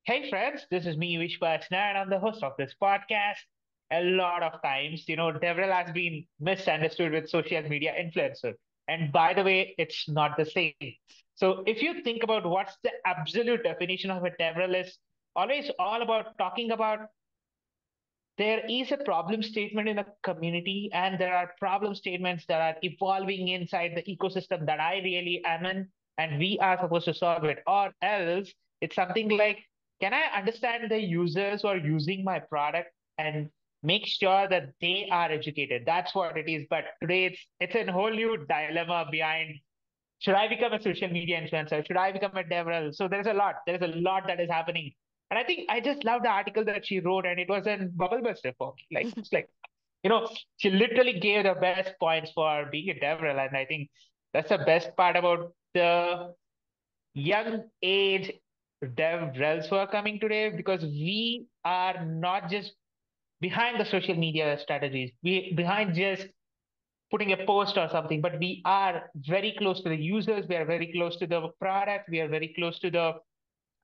Hey friends, this is me, Vishwachna, and I'm the host of this podcast. A lot of times, Devrel has been misunderstood with social media influencer. And by the way, it's not the same. So if you think about what's the absolute definition of a Devrel is always all about talking about there is a problem statement in a community, and there are problem statements that are evolving inside the ecosystem that I really am in, and we are supposed to solve it. Or else, it's something like, can I understand the users who are using my product and make sure that they are educated? That's what it is. But today, it's a whole new dilemma behind. Should I become a social media influencer? Should I become a developer? So there's a lot. There's a lot that is happening. And I think I just love the article that she wrote, and it was a bubble buster for me. Like it's like, she literally gave the best points for being a developer. And I think that's the best part about the young age dev who are coming today, because we are not just behind the social media strategies, we behind just putting a post or something, but we are very close to the users, we are very close to the product, we are very close to the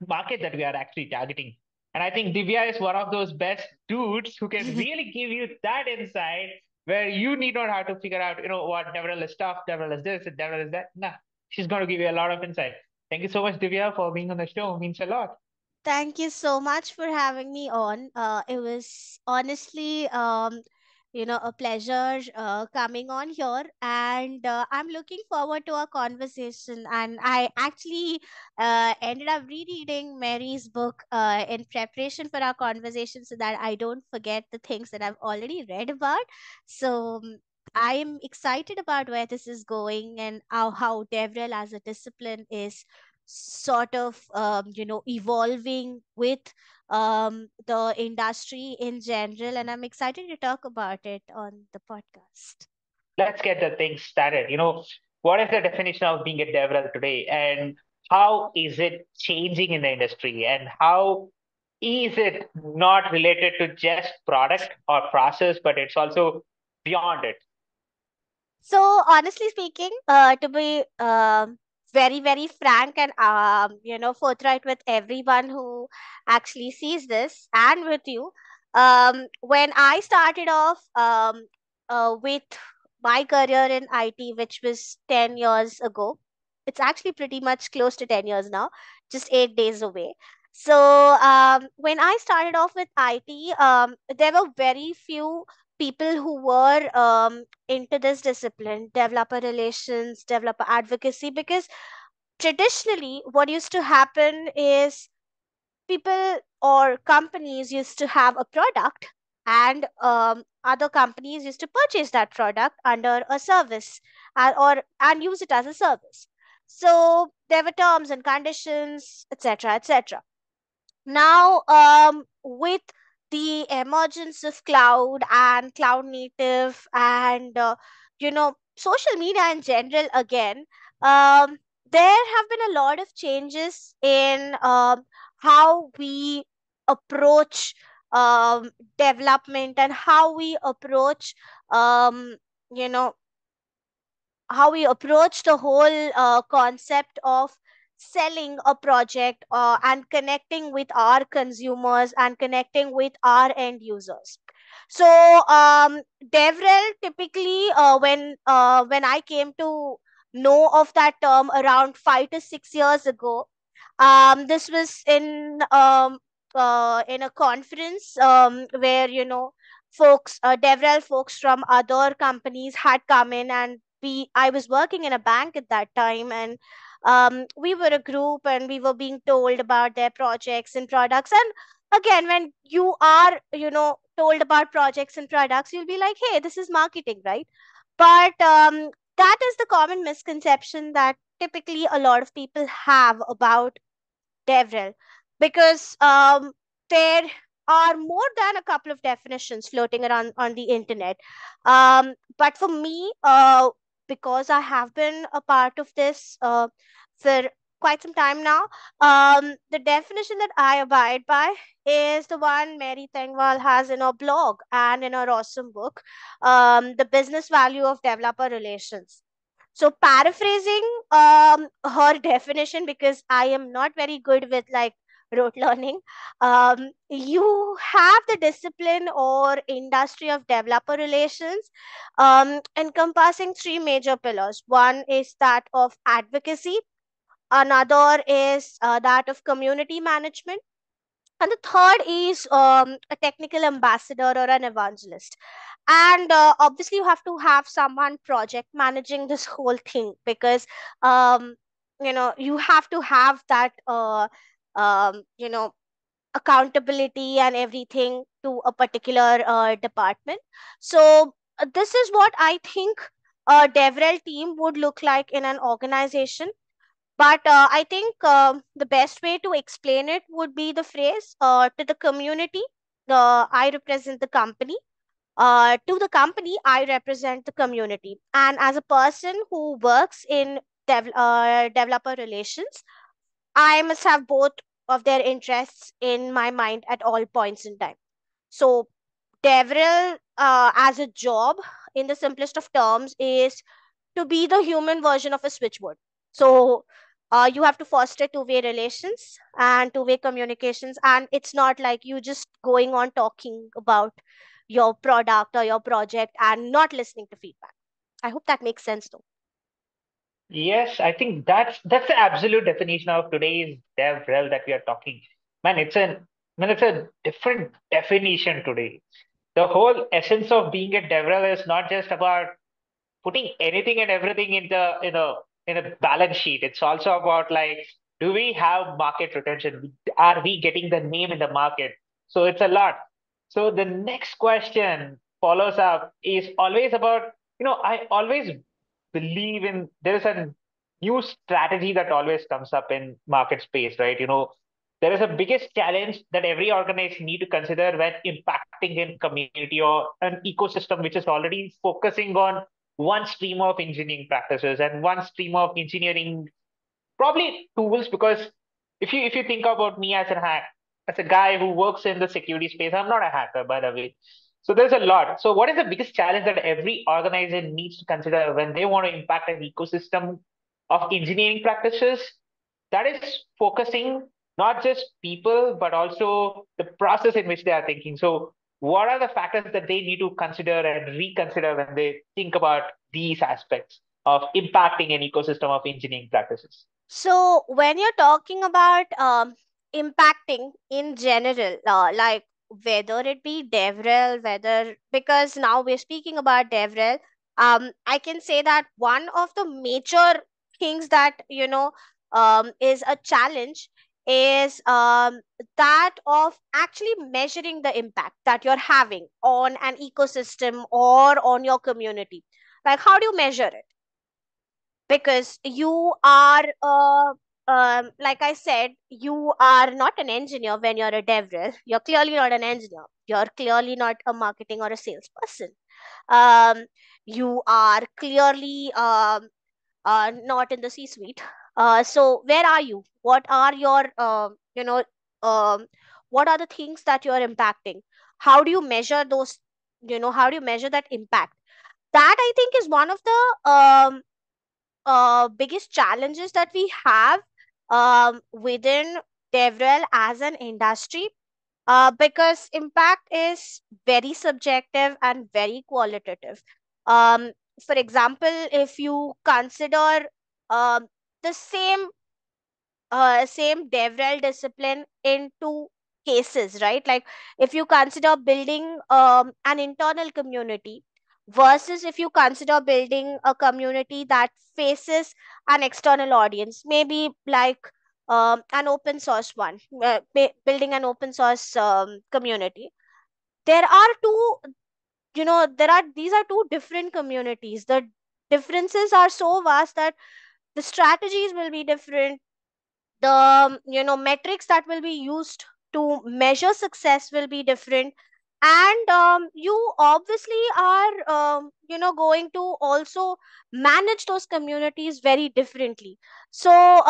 market that we are actually targeting. And I think Divya is one of those best dudes who can really give you that insight where you need not have to figure out, what Devrel is stuff, Devrel is this, Devrel is that. Nah, she's going to give you a lot of insight. Thank you so much, Divya, for being on the show. It means a lot. Thank you so much for having me on. It was honestly, a pleasure coming on here, and I'm looking forward to our conversation. And I actually ended up rereading Mary's book in preparation for our conversation, so that I don't forget the things that I've already read about. So. I'm excited about where this is going and how DevRel as a discipline is sort of evolving with the industry in general, and I'm excited to talk about it on the podcast. Let's get the thing started. What is the definition of being a developer today, and how is it changing in the industry, and how is it not related to just product or process, but it's also beyond it? So honestly speaking, to be very very frank and forthright with everyone who actually sees this and with you, when I started off with my career in IT, which was 10 years ago, it's actually pretty much close to 10 years now, just 8 days away. So when I started off with IT, there were very few people who were into this discipline, developer relations, developer advocacy, because traditionally what used to happen is people or companies used to have a product, and other companies used to purchase that product under a service, or and use it as a service. So there were terms and conditions, etc., etc. Now, with the emergence of cloud and cloud native and social media in general, again, um, there have been a lot of changes in how we approach development, and how we approach um, you know how we approach the whole concept of selling a project, and connecting with our consumers and connecting with our end users. So devrel typically, when I came to know of that term around 5 to 6 years ago, this was in a conference, where devrel folks from other companies had come in, and I was working in a bank at that time, and we were a group, and we were being told about their projects and products. And again, when you are told about projects and products, you'll be like, hey, this is marketing, right? But that is the common misconception that typically a lot of people have about DevRel, because there are more than a couple of definitions floating around on the internet. But for me, because I have been a part of this for quite some time now, the definition that I abide by is the one Mary Tengwal has in her blog and in her awesome book, The Business Value of Developer Relations. So paraphrasing her definition, because I am not very good with like rote learning. You have the discipline or industry of developer relations, encompassing three major pillars. One is that of advocacy, another is that of community management, and the third is a technical ambassador or an evangelist. And obviously you have to have someone project managing this whole thing, because um, you have to have that um, you know accountability and everything to a particular department. So this is what I think a devrel team would look like in an organization. But I think the best way to explain it would be the phrase, to the community, I represent the company. To the company, I represent the community. And as a person who works in developer relations, I must have both of their interests in my mind at all points in time. So, DevRel as a job, in the simplest of terms, is to be the human version of a switchboard. So you have to foster two-way relations and two-way communications, and it's not like you just going on talking about your product or your project and not listening to feedback. I hope that makes sense though. Yes, I think that's the absolute definition of today's dev rel that we are talking. Man, it's a different definition today. The whole essence of being a dev rel is not just about putting anything and everything in the in a balance sheet. It's also about like, do we have market retention? Are we getting the name in the market? So it's a lot. So the next question follows up is always about, I always believe in there is a new strategy that always comes up in market space, right? There is a biggest challenge that every organization need to consider when impacting in community or an ecosystem which is already focusing on one stream of engineering practices and one stream of engineering probably tools. Because if you think about me as a guy who works in the security space, I'm not a hacker, by the way. So there's a lot. So what is the biggest challenge that every organization needs to consider when they want to impact an ecosystem of engineering practices? That is focusing not just people but also the process in which they are thinking. So what are the factors that they need to consider and reconsider when they think about these aspects of impacting an ecosystem of engineering practices? So when you're talking about impacting in general, like whether it be DevRel, whether, because now we're speaking about DevRel, I can say that one of the major things that is a challenge is that of actually measuring the impact that you're having on an ecosystem or on your community. Like, how do you measure it? Because you are like I said, you are not an engineer. When you're a devrel, you're clearly not an engineer, you're clearly not a marketing or a salesperson. um, you are clearly not in the C suite. So where are you? What are your um, what are the things that you're impacting? How do you measure those? How do you measure that impact? That I think is one of the biggest challenges that we have within DevRel as an industry, because impact is very subjective and very qualitative. Um, for example, if you consider um, the same DevRel discipline in two cases, right? Like if you consider building an internal community versus if you consider building a community that faces an external audience, maybe like an open source one, building an open source community. There are two, these are two different communities. The differences are so vast that the strategies will be different. The metrics that will be used to measure success will be different. And you obviously are going to also manage those communities very differently. So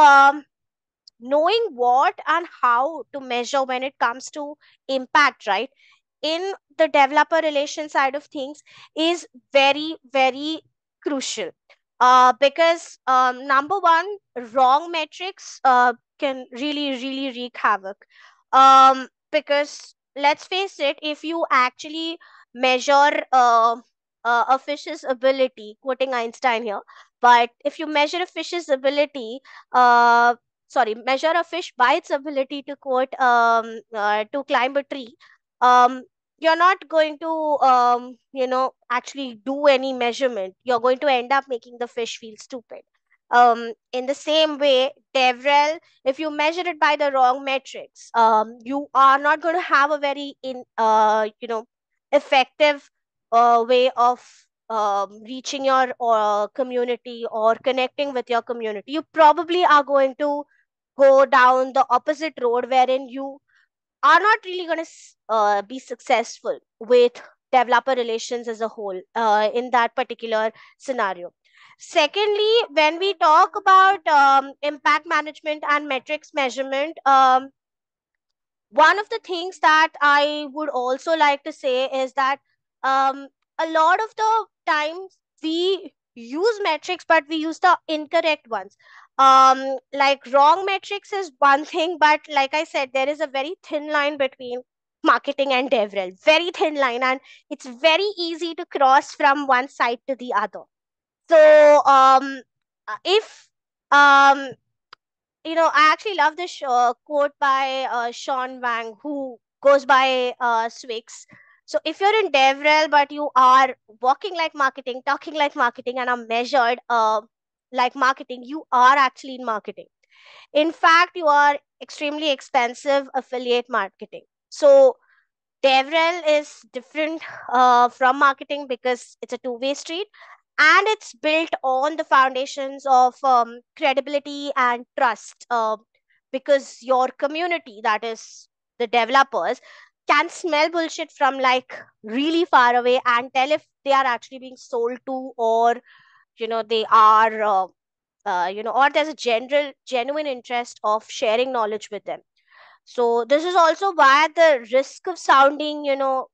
knowing what and how to measure when it comes to impact, right, in the developer relation side of things is very, very crucial. Because number one, wrong metrics can really wreak havoc. Because let's face it, if you actually measure a fish's ability, quoting Einstein here, but if you measure a fish's ability, uh, measure a fish by its ability to to climb a tree, um, you're not going to actually do any measurement. You're going to end up making the fish feel stupid. In the same way, Devrel, if you measure it by the wrong metrics, you are not going to have a very effective way of reaching your community or connecting with your community. You probably are going to go down the opposite road, wherein you are not really going to be successful with developer relations as a whole in that particular scenario. Secondly, when we talk about impact management and metrics measurement, one of the things that I would also like to say is that a lot of the times we use metrics, but we use the incorrect ones. Like wrong metrics is one thing, but like I said, there is a very thin line between marketing and devrel, very thin line, and it's very easy to cross from one side to the other. So if um I actually love this quote by Sean Wang, who goes by Swix. So if you're in DevRel, but you are walking like marketing, talking like marketing, and are measured like marketing, you are actually in marketing. In fact, you are extremely expensive affiliate marketing. So DevRel is different from marketing because it's a two-way street, and it's built on the foundations of credibility and trust. Because your community, that is the developers, can smell bullshit from like really far away and tell if they are actually being sold to, or they are or there's a general genuine interest of sharing knowledge with them. So this is also why, at the risk of sounding,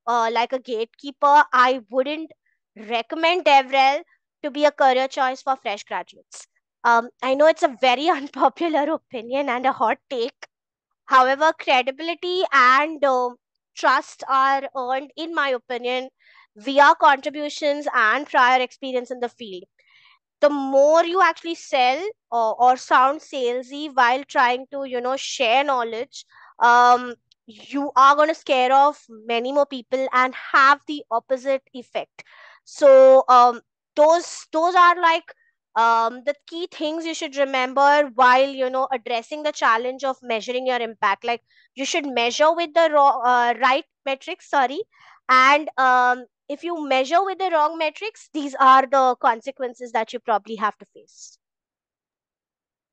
like a gatekeeper, I wouldn't recommend DevRel to be a career choice for fresh graduates. I know it's a very unpopular opinion and a hot take. However, credibility and trust are earned, in my opinion, via contributions and prior experience in the field. The more you actually sell or sound salesy while trying to share knowledge, um you are going to scare off many more people and have the opposite effect. So those are like the key things you should remember while addressing the challenge of measuring your impact. Like, you should measure with the right metrics, sorry, and if you measure with the wrong metrics, these are the consequences that you probably have to face.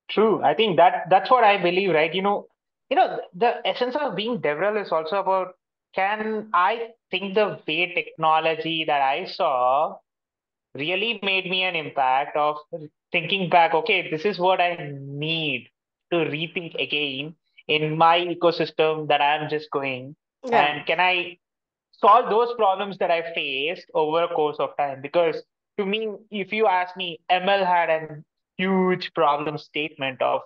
True. I think that's what I believe, right? The essence of being DevRel is also about, can I think the way technology that I saw really made me an impact of thinking back, okay, this is what I need to rethink again in my ecosystem that I'm just going. Yeah. And can I solve those problems that I faced over a course of time? Because to me, if you ask me, ML had a huge problem statement of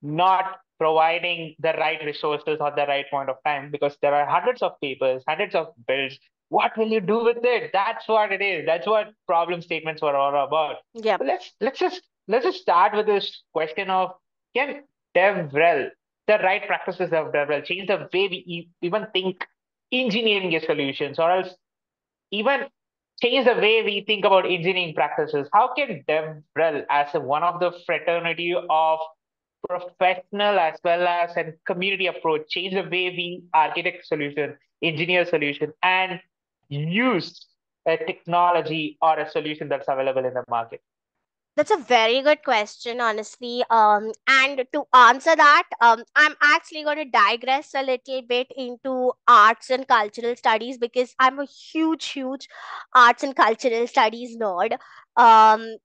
not providing the right resources at the right point of time, because there are hundreds of papers, hundreds of builds. What will you do with it? That's what it is. That's what problem statements were all about. Yep. So let's just start with this question of, can DevRel, the right practices of DevRel, change the way we even think engineering solutions, or else even change the way we think about engineering practices? How can DevRel, as one of the fraternity of professional as well as a community approach, change the way we architect solution, engineer solution, and use a technology or a solution that's available in the market? That's a very good question, honestly. And to answer that, I'm actually going to digress a little bit into arts and cultural studies, because I'm a huge arts and cultural studies nerd.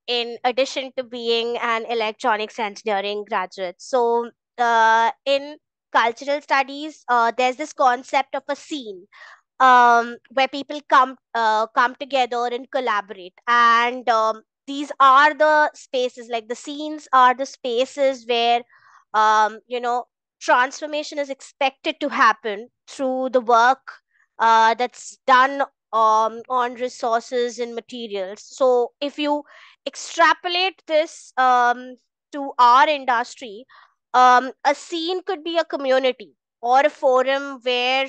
In addition to being an electronics engineering graduate, so in cultural studies, there's this concept of a scene, where people come together and collaborate, and these are the spaces, like the scenes are the spaces where you know, transformation is expected to happen through the work that's done on resources and materials. So if you extrapolate this to our industry, a scene could be a community or a forum where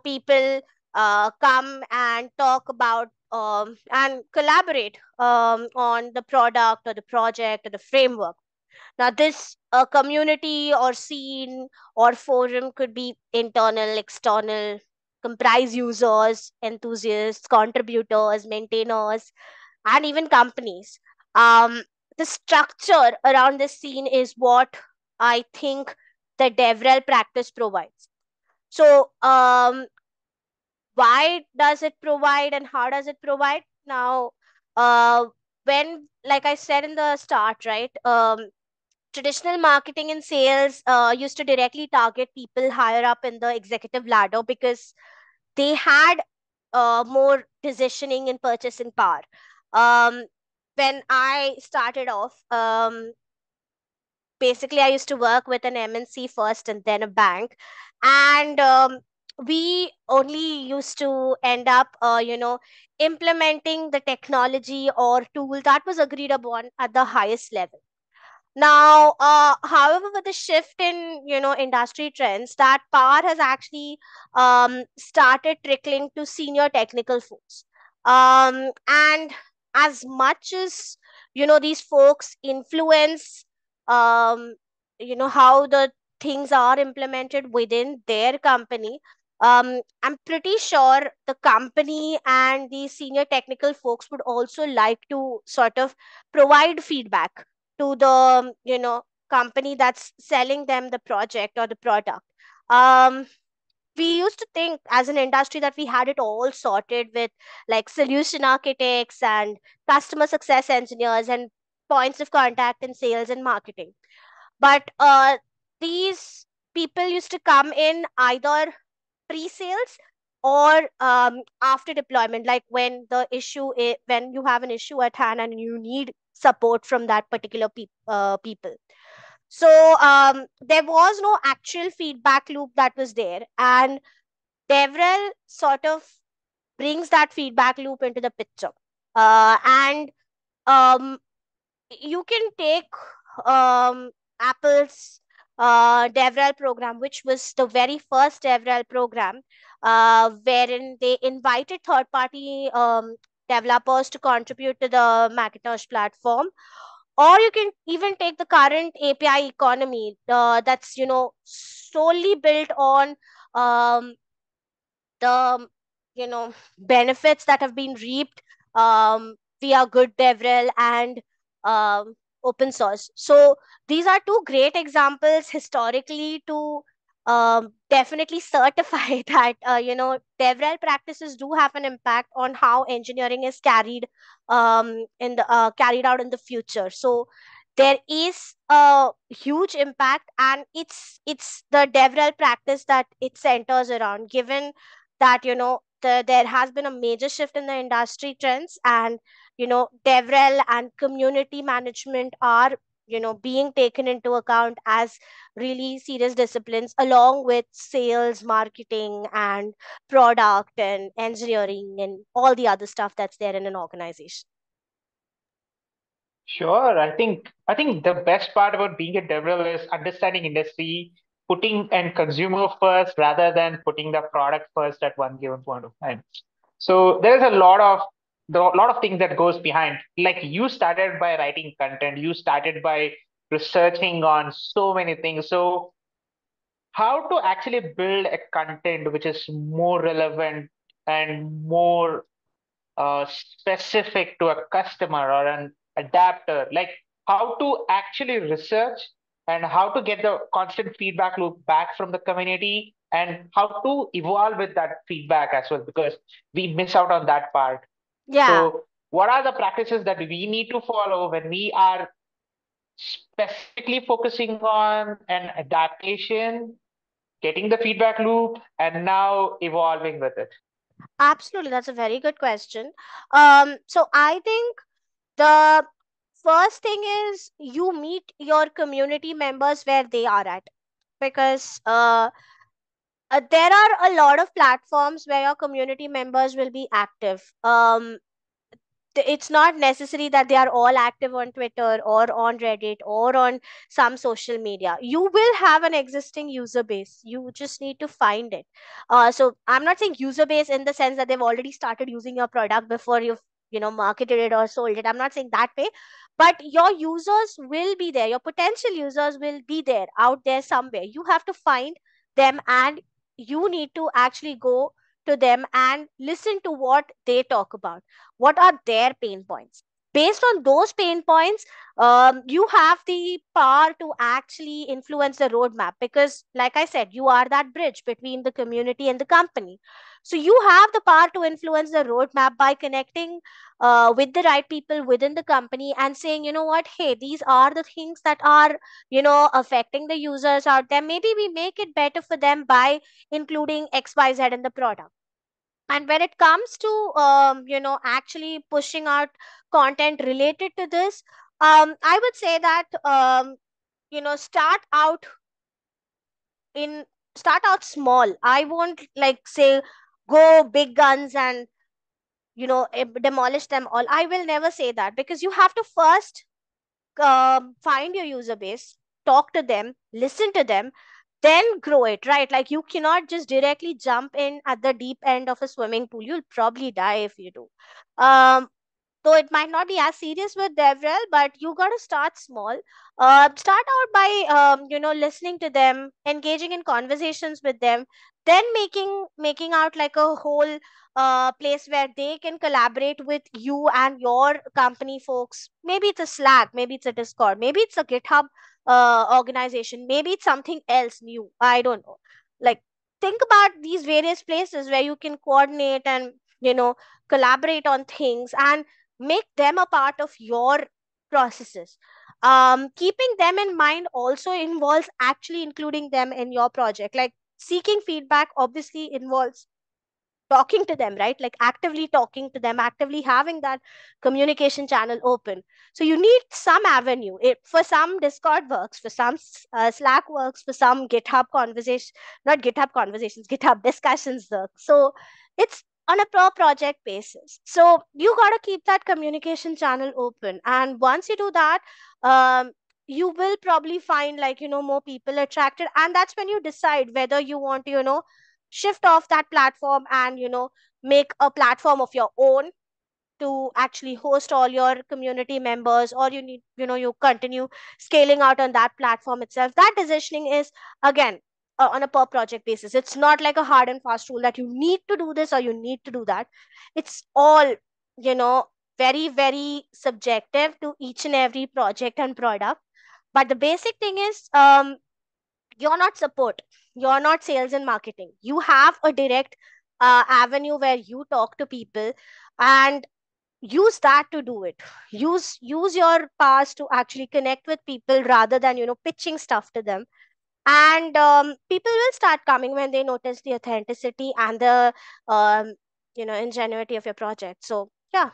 people come and talk about and collaborate on the product or the project or the framework. Now, this community or scene or forum could be internal, external, comprise users, enthusiasts, contributors, maintainers, and even companies. Um, the structure around this scene is what I think the DevRel practice provides. So, why does it provide and how does it provide? Now, uh, when, like I said in the start, right? Traditional marketing and sales used to directly target people higher up in the executive ladder because they had more decisioning and purchasing power. Um, when I started off, basically I used to work with an MNC first and then a bank, and we only used to end up, implementing the technology or tool that was agreed upon at the highest level. Now, however, with the shift in industry trends, that power has actually started trickling to senior technical folks. And as much as these folks influence, um, how the things are implemented within their company. I'm pretty sure the company and the senior technical folks would also like to sort of provide feedback to the company that's selling them the project or the product. um we used to think as an industry that we had it all sorted with like solution architects and customer success engineers and points of contact in sales and marketing. But these people used to come in either pre-sales or after deployment, like when when you have an issue at hand and you need support from that particular people. So there was no actual feedback loop that was there, and Devrel sort of brings that feedback loop into the picture. And um, you can take Apple's DevRel program, which was the very first DevRel program, wherein they invited third-party developers to contribute to the Macintosh platform. Or you can even take the current API economy that's solely built on um, the benefits that have been reaped via good DevRel and um, open source. So these are two great examples historically to definitely certify that DevRel practices do have an impact on how engineering is carried out in the future. So there is a huge impact, and it's the DevRel practice that it centers around, given that there has been a major shift in the industry trends, and DevRel and community management are being taken into account as really serious disciplines, along with sales, marketing, and product and engineering and all the other stuff that's there in an organization. Sure. I think the best part about being a developer is understanding industry, putting and consumer first rather than putting the product first at one given point of time. So there's a lot of things that goes behind. Like you started by writing content, you started by researching on so many things. So how to actually build a content which is more relevant and more specific to a customer or an adapter, like how to actually research and how to get the constant feedback loop back from the community and how to evolve with that feedback as well, because we miss out on that part. Yeah, So what are the practices that we need to follow when we are specifically focusing on an adaptation, getting the feedback loop, and now evolving with it? absolutely, that's a very good question. So I think the first thing is you meet your community members where they are at, because there are a lot of platforms where your community members will be active. It's not necessary that they are all active on Twitter or on Reddit or on some social media. You will have an existing user base, you just need to find it. So I'm not saying user base in the sense that they've already started using your product before you've marketed it or sold it. I'm not saying that way, but your users will be there, your potential users will be there out there somewhere. You have to find them, and you need to actually go to them and listen to what they talk about. What are their pain points? Based on those pain points, you have the power to actually influence the roadmap, because like I said, you are that bridge between the community and the company. So you have the power to influence the roadmap by connecting with the right people within the company and saying, you know what, hey, these are the things that are affecting the users out there. Maybe we make it better for them by including XYZ in the product. And when it comes to actually pushing out content related to this, I would say that start out in start out small. I won't like say go big guns and demolish them all. I will never say that, because you have to first find your user base, talk to them, listen to them, then grow it, right? Like you cannot just directly jump in at the deep end of a swimming pool. You'll probably die if you do. Um, though it might not be as serious with DevRel, but you got to start small. Start out by listening to them, engaging in conversations with them, then making out like a whole place where they can collaborate with you and your company folks. Maybe it's a Slack, maybe it's a Discord, maybe it's a GitHub organization, maybe it's something else new. I don't know. Like, think about these various places where you can coordinate and collaborate on things and make them a part of your processes. Keeping them in mind also involves actually including them in your project. Like, seeking feedback obviously involves talking to them, right? Like actively talking to them, actively having that communication channel open. So you need some avenue. For some, Discord works, for some Slack works, for some GitHub conversation, not GitHub conversations, GitHub discussions work. So it's on a per project basis. So you got to keep that communication channel open, and once you do that, um, you will probably find like more people attracted, and that's when you decide whether you want to shift off that platform and make a platform of your own to actually host all your community members, or you need you continue scaling out on that platform itself. That decisioning is again on a per project basis. It's not like a hard and fast rule that you need to do this or you need to do that. It's all you know very very subjective to each and every project and product. But the basic thing is, you're not support, you're not sales and marketing. You have a direct avenue where you talk to people, and use that to do it. Use your past to actually connect with people rather than pitching stuff to them. And people will start coming when they notice the authenticity and the ingenuity of your project. So yeah.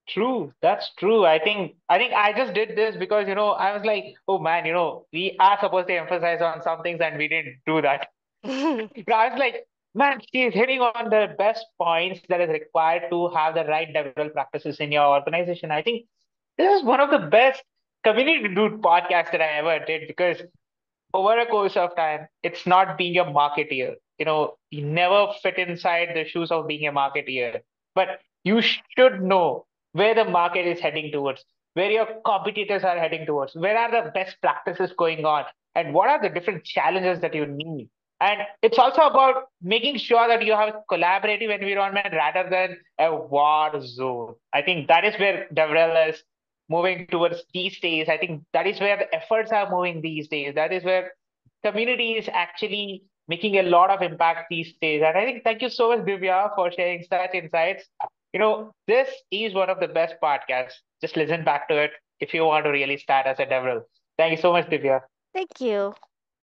True, that's true. I think I just did this because I was like, oh man, we are supposed to emphasize on some things and we didn't do that. I was like, man, she's hitting on the best points that is required to have the right development practices in your organization. I think this is one of the best community dude podcasts that I ever did, because over a course of time, it's not being a marketeer. You never fit inside the shoes of being a marketeer, but you should know where the market is heading towards, where your competitors are heading towards, where are the best practices going on, and what are the different challenges that you need. And it's also about making sure that you have a collaborative environment rather than a war zone. I think that is where DevRel is moving towards these days. I think that is where the efforts are moving these days. That is where community is actually making a lot of impact these days. And I think thank you so much, Divya, for sharing such insights. This is one of the best podcasts. Just listen back to it if you want to really start as a developer. Thank you so much, Divya. Thank you.